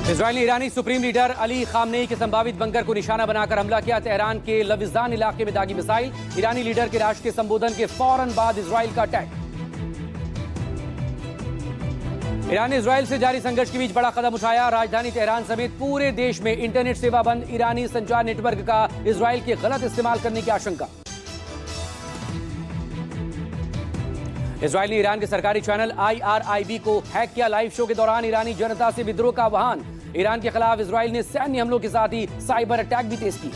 Israeli ईरानी supreme leader Ali Khamenei के संभावित bunker को निशाना बनाकर हमला किया। तेहरान के लविस्तान इलाके में दागी मिसाइल। ईरानी लीडर के राष्ट्र के संबोधन के फौरन बाद इजराइल का अटैक। ईरान ने इजराइल से जारी संघर्ष के बीच बड़ा कदम उठाया। राजधानी तेहरान समेत पूरे देश में इंटरनेट सेवा बंद। ईरानी संचार नेटवर्क का इजराइल के गलत इस्तेमाल करने की आशंका। इजराइल ने ईरान के सरकारी चैनल IRIB को हैक किया। लाइव शो के दौरान ईरानी जनता से विद्रोह का आह्वान। ईरान के खिलाफ इजराइल ने सैन्य हमलों के साथ ही साइबर अटैक भी तेज किए।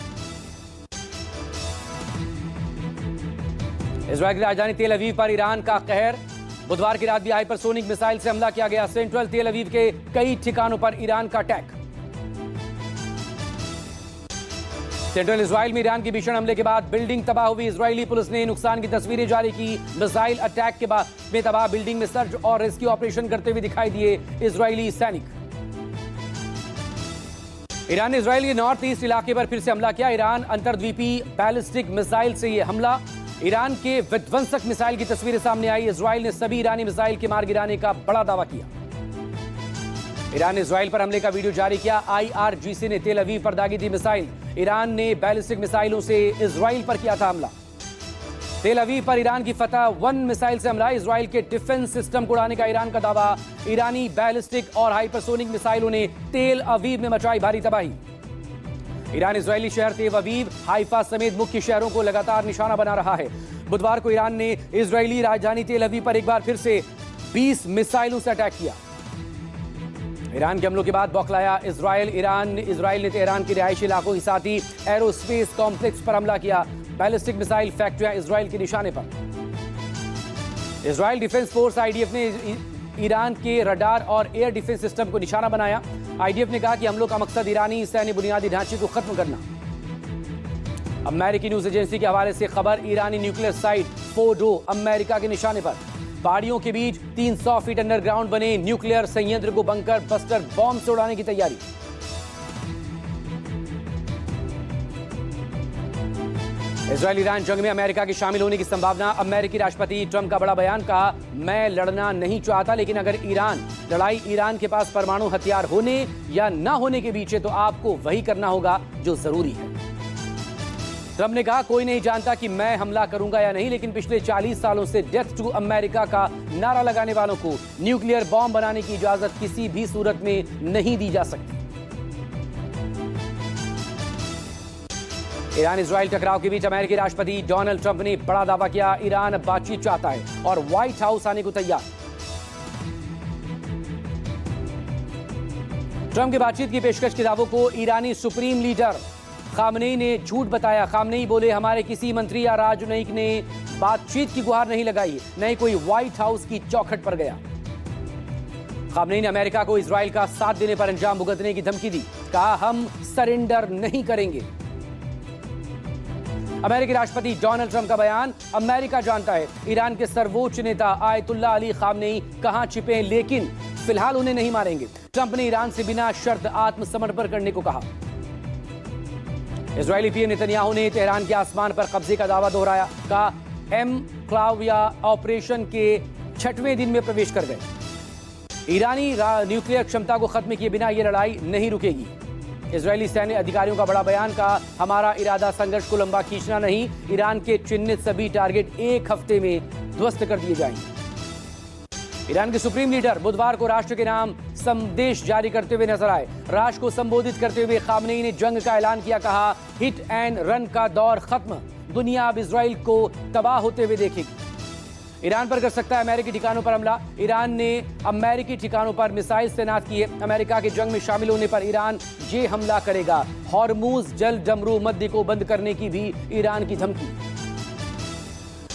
इजराइल की राजधानी तेल अवीव पर ईरान का कहर। बुधवार की रात भी हाइपरसोनिक मिसाइल से हमला किया गया। सेंट्रल तेल अवीव के कई ठिकानों पर ईरान का अटैक। सेंट्रल इजराइल में ईरान के भीषण हमले के बाद बिल्डिंग तबाह हुई। इजरायली पुलिस ने नुकसान की तस्वीरें जारी की। मिसाइल अटैक के बाद में तबाह बिल्डिंग में सर्च और रेस्क्यू ऑपरेशन करते हुए दिखाई दिए इजरायली सैनिक। ईरान ने इजरायल के नॉर्थ ईस्ट इलाके पर फिर से हमला किया। ईरान अंतर्द्वीपीय बैलिस्टिक मिसाइल से यह हमला। ईरान के विध्वंसक मिसाइल की तस्वीरें सामने आई। इजरायल ने सभी ईरानी मिसाइल के मार गिराने का बड़ा दावा किया। ईरान ने इजरायल पर हमले का वीडियो जारी किया। IRGC ने तेल अवीव पर दागी थी मिसाइल। ईरान ने बैलिस्टिक मिसाइलों से इजरायल पर किया था हमला। तेल अवीव पर ईरान की फतह 1 मिसाइल से हमला। इजरायल के डिफेंस सिस्टम को उड़ाने का ईरान का दावा। ईरानी बैलिस्टिक और हाइपरसोनिक मिसाइलों ने तेल अवीव में मचाई भारी तबाही। ईरान इजरायली शहर तेल अवीव, हाइफा समेत मुख्य शहरों को लगातार निशाना बना रहा है। बुधवार को ईरान ने इजरायली राजधानी तेल अवीव पर एक बार फिर से 20 मिसाइलों से अटैक किया। ईरान के हमलों के बाद बौखलाया इजरायल ने तेहरान के रिहायशी इलाकों के साथ ही एरोस्पेस कॉम्प्लेक्स पर हमला किया। बैलिस्टिक मिसाइल फैक्ट्रियां इजरायल के निशाने पर। इजरायल डिफेंस फोर्स IDF ने ईरान के रडार और एयर डिफेंस सिस्टम को निशाना बनाया। IDF ने कहा कि हमलों का मकसद ईरानी सैन्य बुनियादी ढांचे को खत्म करना। अमेरिकी न्यूज एजेंसी के हवाले से खबर। ईरानी न्यूक्लियर साइट फोर्डो अमेरिका के निशाने पर। पहाड़ियों के बीच 300 फीट अंडरग्राउंड बने न्यूक्लियर संयंत्र को बंकर बस्टर बॉम्ब से उड़ाने की तैयारी। इजरायल ईरान जंग में अमेरिका के शामिल होने की संभावना। अमेरिकी राष्ट्रपति ट्रंप का बड़ा बयान। कहा, मैं लड़ना नहीं चाहता, लेकिन अगर लड़ाई ईरान के पास परमाणु हथियार होने या ना होने के बीच है तो आपको वही करना होगा जो जरूरी है। ट्रंप ने कहा, कोई नहीं जानता कि मैं हमला करूंगा या नहीं, लेकिन पिछले 40 सालों से डेथ टू अमेरिका का नारा लगाने वालों को न्यूक्लियर बॉम्ब बनाने की इजाजत किसी भी सूरत में नहीं दी जा सकती। ईरान इजरायल टकराव के बीच अमेरिकी राष्ट्रपति डोनाल्ड ट्रंप ने बड़ा दावा किया। ईरान अब बातचीत चाहता है और व्हाइट हाउस आने को तैयार। ट्रंप की बातचीत की पेशकश के दावों को ईरानी सुप्रीम लीडर खामनेई ने झूठ बताया। खामनेई बोले, हमारे किसी मंत्री या राजनयिक ने बातचीत की गुहार नहीं लगाई, न ही कोई व्हाइट हाउस की चौखट पर गया। खामनेई ने अमेरिका को इजरायल का साथ देने पर अंजाम भुगतने की धमकी दी। कहा, हम सरेंडर नहीं करेंगे। अमेरिकी राष्ट्रपति डोनाल्ड ट्रंप का बयान। अमेरिका जानता है ईरान के सर्वोच्च नेता आयतुल्लाह अली खामनेई कहां छिपे हैं, लेकिन फिलहाल उन्हें नहीं मारेंगे। ट्रंप ने ईरान से बिना शर्त आत्मसमर्पण करने को कहा। इजरायली पीएम नेतन्याहू ने तेहरान के आसमान पर कब्जे का दावा दोहराया। कहा, एनक्लेव ऑपरेशन के 6वें दिन में प्रवेश कर गए। ईरानी न्यूक्लियर क्षमता को खत्म किए बिना यह लड़ाई नहीं रुकेगी। इजरायली सैन्य अधिकारियों का बड़ा बयान। कहा, हमारा इरादा संघर्ष को लंबा खींचना नहीं, ईरान के चिन्हित सभी टारगेट एक हफ्ते में ध्वस्त कर दिए जाएंगे। ईरान के सुप्रीम लीडर बुधवार को राष्ट्र के नाम संदेश जारी करते हुए नजर आए। राष्ट्र को संबोधित करते हुए खामनेई ने जंग का ऐलान किया। कहा, हिट एंड रन का दौर खत्म, दुनिया अब इजराइल को तबाह होते हुए देखेगी। ईरान पर कर सकता है अमेरिकी ठिकानों पर हमला। ईरान ने अमेरिकी ठिकानों पर मिसाइल तैनात किए। अमेरिका के जंग में शामिल होने पर ईरान ये हमला करेगा। हॉर्मुज जल डमरू मध्य को बंद करने की भी ईरान की धमकी।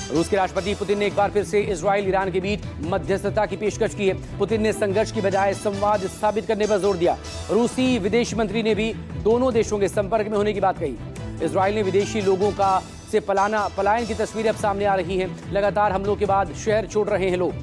रूस के राष्ट्रपति पुतिन ने एक बार फिर से इजरायल ईरान के बीच मध्यस्थता की पेशकश की है। पुतिन ने संघर्ष की बजाय संवाद स्थापित करने पर जोर दिया। रूसी विदेश मंत्री ने भी दोनों देशों के संपर्क में होने की बात कही। इजरायल ने विदेशी लोगों का से पलायन की तस्वीरें अब सामने आ रही हैं। लगातार हमलों के बाद शहर छोड़ रहे हैं लोग।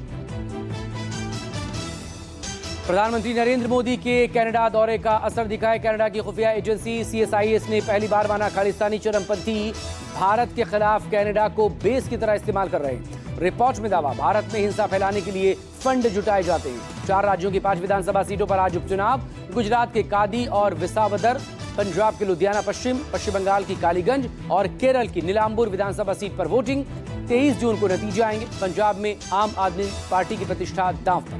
प्रधानमंत्री नरेंद्र मोदी के कनाडा दौरे का असर दिखा है। कनाडा की खुफिया एजेंसी CSIS ने पहली बार माना खालिस्तानी चरमपंथी भारत के खिलाफ कनाडा को बेस की तरह इस्तेमाल कर रहे हैं। रिपोर्ट में दावा, भारत में हिंसा फैलाने के लिए फंड जुटाए जाते हैं। 4 राज्यों की 5 विधानसभा सीटों पर आज उपचुनाव। गुजरात के कादी और विसावदर, पंजाब के लुधियाना पश्चिम, पश्चिम बंगाल की कालीगंज और केरल की नीलांबूर विधानसभा सीट पर वोटिंग। 23 जून को नतीजे आएंगे। पंजाब में आम आदमी पार्टी की प्रतिष्ठा दांव पर।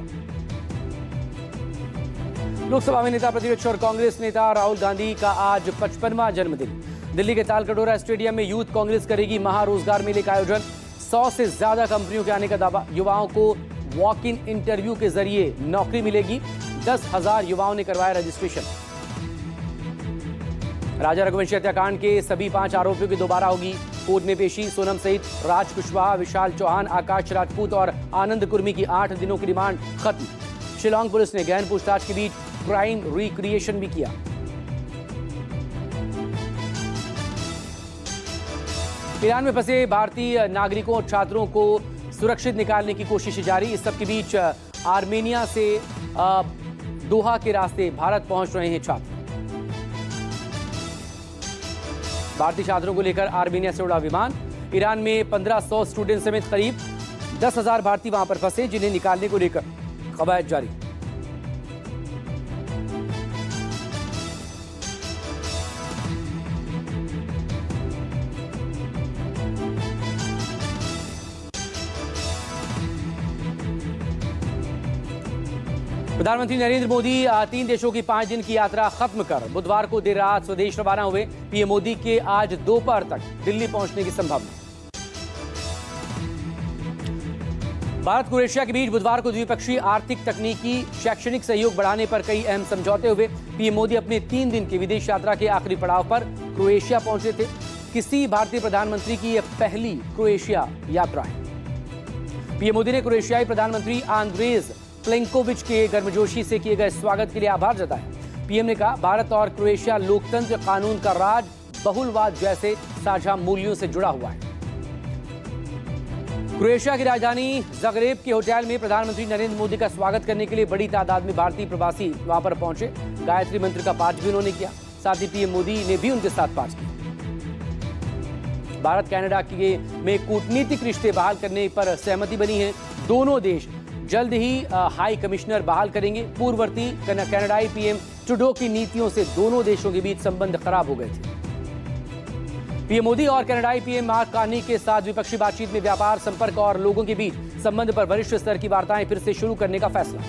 लोकसभा में नेता प्रतिपक्ष और कांग्रेस नेता राहुल गांधी का आज 55वां जन्मदिन। दिल्ली के तालकटोरा स्टेडियम में यूथ कांग्रेस करेगी महारोजगार मेले का आयोजन। 100 से ज्यादा कंपनियों के आने का दावा। युवाओं को वॉक इन इंटरव्यू के जरिए नौकरी मिलेगी। 10,000 युवाओं ने करवाया रजिस्ट्रेशन। राजा रघुवंशी हत्याकांड के सभी 5 आरोपियों की दोबारा होगी कोर्ट में पेशी। सोनम सहित राज कुशवाहा, विशाल चौहान, आकाश राजपूत और आनंद कुर्मी की 8 दिनों की रिमांड खत्म। शिलांग पुलिस ने गहन पूछताछ के बीच क्राइम रिक्रिएशन भी किया। ईरान में फंसे भारतीय नागरिकों और छात्रों को सुरक्षित निकालने की कोशिश जारी। इस सब के बीच आर्मेनिया से दोहा के रास्ते भारत पहुंच रहे हैं छात्र। भारतीय छात्रों को लेकर आर्मेनिया से उड़ा विमान। ईरान में 1500 स्टूडेंट समेत करीब 10,000 भारतीय वहां पर फंसे, जिन्हें निकालने को लेकर कवायद जारी। प्रधानमंत्री नरेंद्र मोदी 3 देशों की 5 दिन की यात्रा खत्म कर बुधवार को देर रात स्वदेश रवाना हुए। पीएम मोदी के आज दोपहर तक दिल्ली पहुंचने की संभावना। भारत क्रोएशिया के बीच बुधवार को द्विपक्षीय आर्थिक, तकनीकी, शैक्षणिक सहयोग बढ़ाने पर कई अहम समझौते हुए। पीएम मोदी अपने 3 दिन की विदेश यात्रा के आखिरी पड़ाव पर क्रोएशिया पहुंचे थे। किसी भारतीय प्रधानमंत्री की यह पहली क्रोएशिया यात्रा है। पीएम मोदी ने क्रोएशियाई प्रधानमंत्री आंद्रेज प्लेंकोविच के गर्मजोशी से किए गए स्वागत के लिए आभार जताया। पीएम ने कहा, भारत और क्रोएशिया लोकतंत्र, कानून का राज, बहुलवाद जैसे साझा मूल्यों से जुड़ा हुआ है। क्रोएशिया की राजधानी ज़ग्रेब के होटल में प्रधानमंत्री नरेंद्र मोदी का स्वागत करने के लिए बड़ी तादाद में भारतीय प्रवासी वहां पर पहुंचे। गायत्री मंत्र का पाठ भी उन्होंने किया। साथ ही पीएम मोदी ने भी उनके साथ पाठ किया। भारत कनाडा में कूटनीतिक रिश्ते बहाल करने पर सहमति बनी है। दोनों देश जल्द ही हाई कमिश्नर बहाल करेंगे। पूर्ववर्ती कनाडाई पीएम ट्रूडो की नीतियों से दोनों देशों के बीच संबंध खराब हो गए थे। पीएम मोदी और कनाडाई पीएम मार्क कार्नी के साथ द्विपक्षीय बातचीत में व्यापार, संपर्क और लोगों के बीच संबंध पर वरिष्ठ स्तर की वार्ताएं फिर से शुरू करने का फैसला।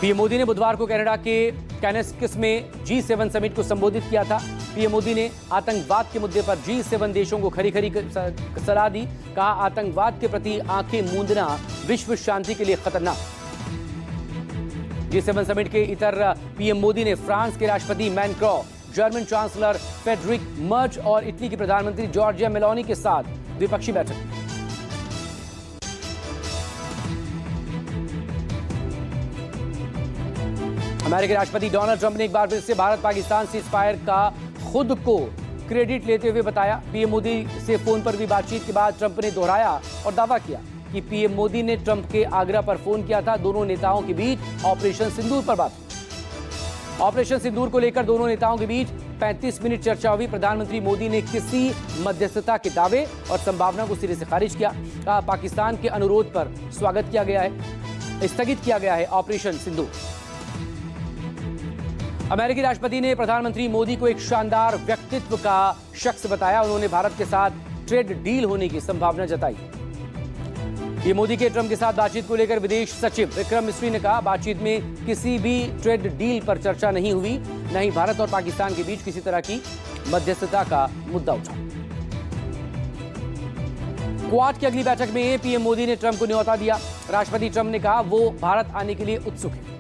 पीएम मोदी ने बुधवार को कनाडा के कैनेस्किस में G7 समिट को संबोधित किया था। पीएम मोदी ने आतंकवाद के मुद्दे पर G7 देशों को खरी खरी सलाह दी। कहा, आतंकवाद के प्रति आंखें मूंदना विश्व शांति के लिए खतरनाक। G7 समिट के इतर पीएम मोदी ने फ्रांस के राष्ट्रपति मैक्रों, जर्मन चांसलर फ्रेडरिक मर्च और इटली की प्रधानमंत्री जॉर्जिया मेलोनी के साथ द्विपक्षीय बैठक की। अमेरिकी राष्ट्रपति डोनाल्ड ट्रंप ने एक बार फिर से भारत पाकिस्तान सीज़फायर का खुद को क्रेडिट लेते हुए बताया। पीएम मोदी से फोन पर भी बातचीत के बाद ट्रंप ने दोहराया और दावा किया कि पीएम मोदी ने ट्रंप के आग्रह पर फोन किया था। दोनों नेताओं के बीच ऑपरेशन सिंदूर पर बात हुई। ऑपरेशन सिंदूर को लेकर दोनों नेताओं के बीच 35 मिनट चर्चा हुई। प्रधानमंत्री मोदी ने किसी मध्यस्थता के दावे और संभावना को सिरे से खारिज किया। कहा, पाकिस्तान के अनुरोध पर स्थगित किया गया है ऑपरेशन सिंदूर। अमेरिकी राष्ट्रपति ने प्रधानमंत्री मोदी को एक शानदार व्यक्तित्व का शख्स बताया। उन्होंने भारत के साथ ट्रेड डील होने की संभावना जताई। ये मोदी के ट्रंप के साथ बातचीत को लेकर विदेश सचिव विक्रम मिस्री ने कहा, बातचीत में किसी भी ट्रेड डील पर चर्चा नहीं हुई, न ही भारत और पाकिस्तान के बीच किसी तरह की मध्यस्थता का मुद्दा उठा। क्वाड की अगली बैठक में पीएम मोदी ने ट्रंप को न्योता दिया। राष्ट्रपति ट्रंप ने कहा, वो भारत आने के लिए उत्सुक है।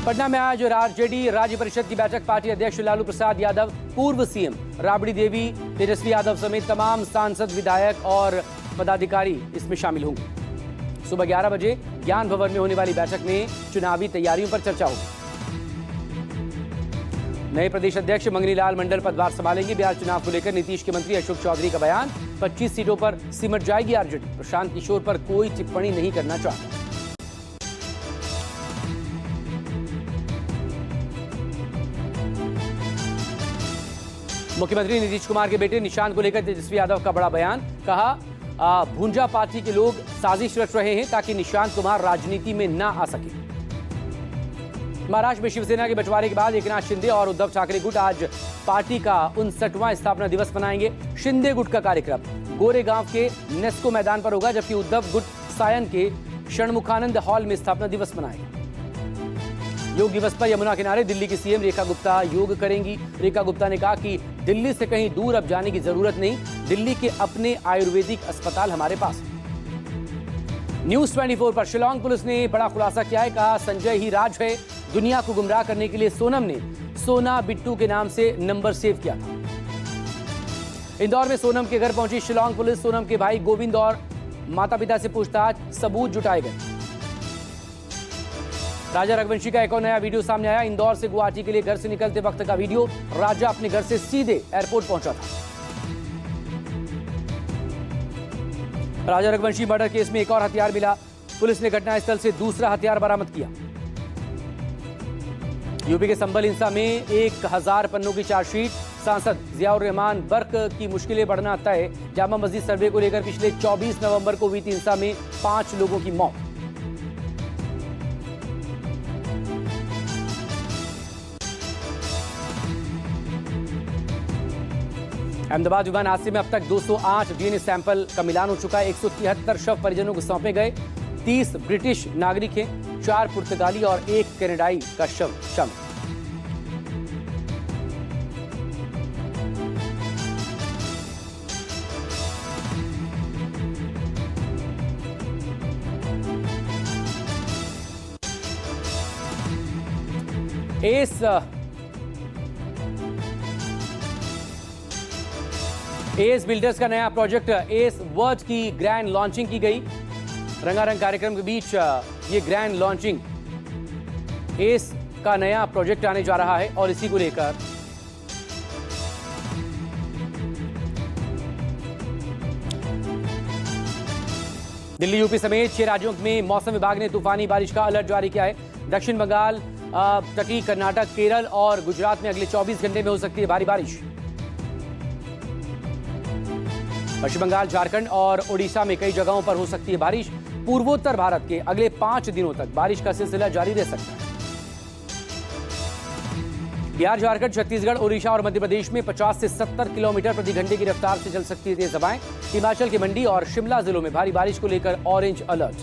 पटना में आज आरजेडी राज्य परिषद की बैठक। पार्टी अध्यक्ष लालू प्रसाद यादव, पूर्व सीएम राबड़ी देवी, तेजस्वी यादव समेत तमाम सांसद, विधायक और पदाधिकारी इसमें शामिल होंगे। सुबह 11 बजे ज्ञान भवन में होने वाली बैठक में चुनावी तैयारियों पर चर्चा होगी। नए प्रदेश अध्यक्ष मंगनी लाल मंडल पदभार संभालेंगे। बिहार चुनाव को लेकर नीतीश के मंत्री अशोक चौधरी का बयान, 25 सीटों पर सिमट जाएगी आरजेडी। प्रशांत किशोर पर कोई टिप्पणी नहीं करना चाहता। मुख्यमंत्री नीतीश कुमार के बेटे निशांत को लेकर तेजस्वी यादव का बड़ा बयान। कहा भूंजा पार्टी के लोग साजिश रच रहे हैं ताकि निशांत कुमार राजनीति में ना आ सके। महाराष्ट्र में शिवसेना के बंटवारे के बाद एकनाथ शिंदे और उद्धव ठाकरे गुट आज पार्टी का 59वां स्थापना दिवस मनाएंगे। शिंदे गुट का कार्यक्रम गोरेगांव के नेस्को मैदान पर होगा, जबकि उद्धव गुट सायन के षणमुखानंद हॉल में स्थापना दिवस मनाएगा। योग दिवस पर यमुना किनारे दिल्ली की सीएम रेखा गुप्ता योग करेंगी। रेखा गुप्ता ने कहा कि दिल्ली से कहीं दूर अब जाने की जरूरत नहीं, दिल्ली के अपने आयुर्वेदिक अस्पताल हमारे पास हैं। न्यूज 24 पर शिलांग पुलिस ने बड़ा खुलासा किया है। कहा संजय ही राज है, दुनिया को गुमराह करने के लिए सोनम ने सोना बिट्टू के नाम से नंबर सेव किया था। इंदौर में सोनम के घर पहुंची शिलांग पुलिस। सोनम के भाई गोविंद और माता पिता से पूछताछ, सबूत जुटाए गए। राजा रघुवंशी का एक और नया वीडियो सामने आया। इंदौर से गुवाहाटी के लिए घर से निकलते वक्त का वीडियो। राजा अपने घर से सीधे एयरपोर्ट पहुंचा था। राजा रघुवंशी मर्डर केस में एक और हथियार मिला। पुलिस ने घटनास्थल से दूसरा हथियार बरामद किया। यूपी के संभल हिंसा में 1000 पन्नों की चार्जशीट। सांसद जियाउर रहमान बर्क की मुश्किलें बढ़ना तय। जामा मस्जिद सर्वे को लेकर पिछले 24 नवंबर को हुई थी हिंसा में 5 लोगों की मौत। अहमदाबाद विमान हादसे में अब तक 208 डीएनए सैंपल का मिलान हो चुका है। 173 शव परिजनों को सौंपे गए। 30 ब्रिटिश नागरिक हैं, 4 पुर्तगाली और 1 कनाडाई का शव शामिल। एस बिल्डर्स का नया प्रोजेक्ट एस वर्ल्ड की ग्रैंड लॉन्चिंग की गई। रंगारंग कार्यक्रम के बीच ये ग्रैंड लॉन्चिंग एस का नया प्रोजेक्ट आने जा रहा है और इसी को लेकर दिल्ली यूपी समेत 6 राज्यों में मौसम विभाग ने तूफानी बारिश का अलर्ट जारी किया है। दक्षिण बंगाल, तटीय कर्नाटक, केरल और गुजरात में अगले 24 घंटे में हो सकती है भारी बारिश। पश्चिम बंगाल, झारखंड और ओडिशा में कई जगहों पर हो सकती है बारिश। पूर्वोत्तर भारत के अगले 5 दिनों तक बारिश का सिलसिला जारी रह सकता है। बिहार, झारखंड, छत्तीसगढ़, ओडिशा और मध्य प्रदेश में 50 से 70 किलोमीटर प्रति घंटे की रफ्तार से चल सकती है तेज हवाएं। हिमाचल के मंडी और शिमला जिलों में भारी बारिश को लेकर ऑरेंज अलर्ट।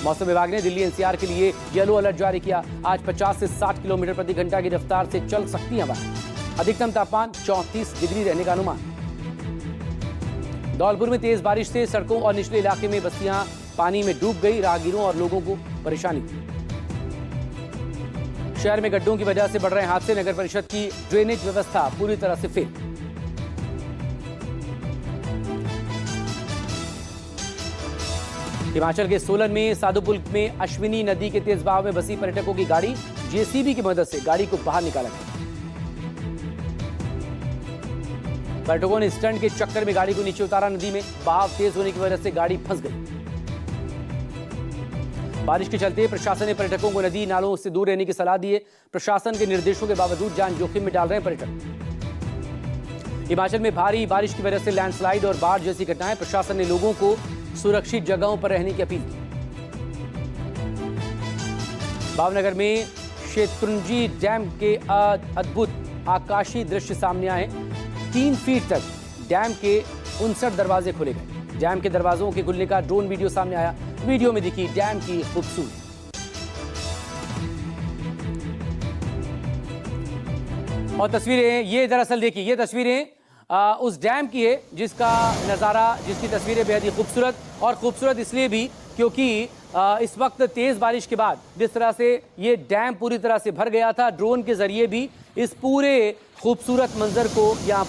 मौसम विभाग ने दिल्ली एनसीआर के लिए येलो अलर्ट जारी किया। आज 50 से 60 किलोमीटर प्रति घंटा की रफ्तार से चल सकती है हवाएं। अधिकतम तापमान 34 डिग्री रहने का अनुमान। धौलपुर में तेज बारिश से सड़कों और निचले इलाके में बस्तियां पानी में डूब गई। राहगीरों और लोगों को परेशानी थी। शहर में गड्ढों की वजह से बढ़ रहे हादसे। नगर परिषद की ड्रेनेज व्यवस्था पूरी तरह से फेल। हिमाचल के सोलन में साधुपुल में अश्विनी नदी के तेज बहाव में बसी पर्यटकों की गाड़ी। जेसीबी की मदद से गाड़ी को बाहर निकाला गया। पर्यटकों ने स्टंट के चक्कर में गाड़ी को नीचे उतारा। नदी में बहाव तेज होने की वजह से गाड़ी फंस गई। बारिश के चलते प्रशासन ने पर्यटकों को नदी नालों से दूर रहने की सलाह दी है। प्रशासन के निर्देशों के बावजूद जान जोखिम में डाल रहे हैं पर्यटक। हिमाचल में भारी बारिश की वजह से लैंडस्लाइड और बाढ़ जैसी घटनाएं। प्रशासन ने लोगों को सुरक्षित जगहों पर रहने की अपील की। भावनगर में शेत्रुंजी डैम के अद्भुत आकाशीय दृश्य सामने आए। 3 फीट तक डैम के 59 दरवाजे खोले गए। डैम के दरवाजों के खुलने का ड्रोन वीडियो सामने आया। वीडियो में दिखी डैम की खूबसूरती। और तस्वीरें ये दरअसल देखिए, ये तस्वीरें उस डैम की है जिसका नज़ारा, जिसकी तस्वीरें बेहद ही खूबसूरत। और खूबसूरत इसलिए भी क्योंकि इस वक्त तेज बारिश के बाद जिस तरह से ये डैम पूरी तरह से भर गया था, ड्रोन के जरिए भी इस पूरे खूबसूरत मंजर को यहां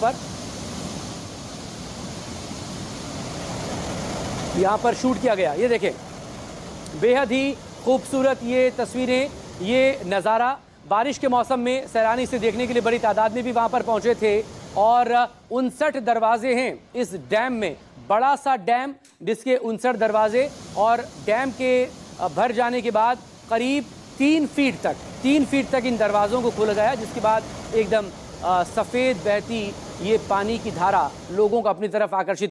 पर शूट किया गया। ये देखें, बेहद ही खूबसूरत ये तस्वीरें, ये नज़ारा। बारिश के मौसम में सैलानी इसे देखने के लिए बड़ी तादाद में भी वहां पर पहुंचे थे। और 59 दरवाजे हैं इस डैम में। बड़ा सा डैम जिसके 59 दरवाजे, और डैम के भर जाने के बाद करीब 3 फीट तक इन दरवाज़ों को खोला गया, जिसके बाद एकदम सफ़ेद बहती ये पानी की धारा लोगों को अपनी तरफ आकर्षित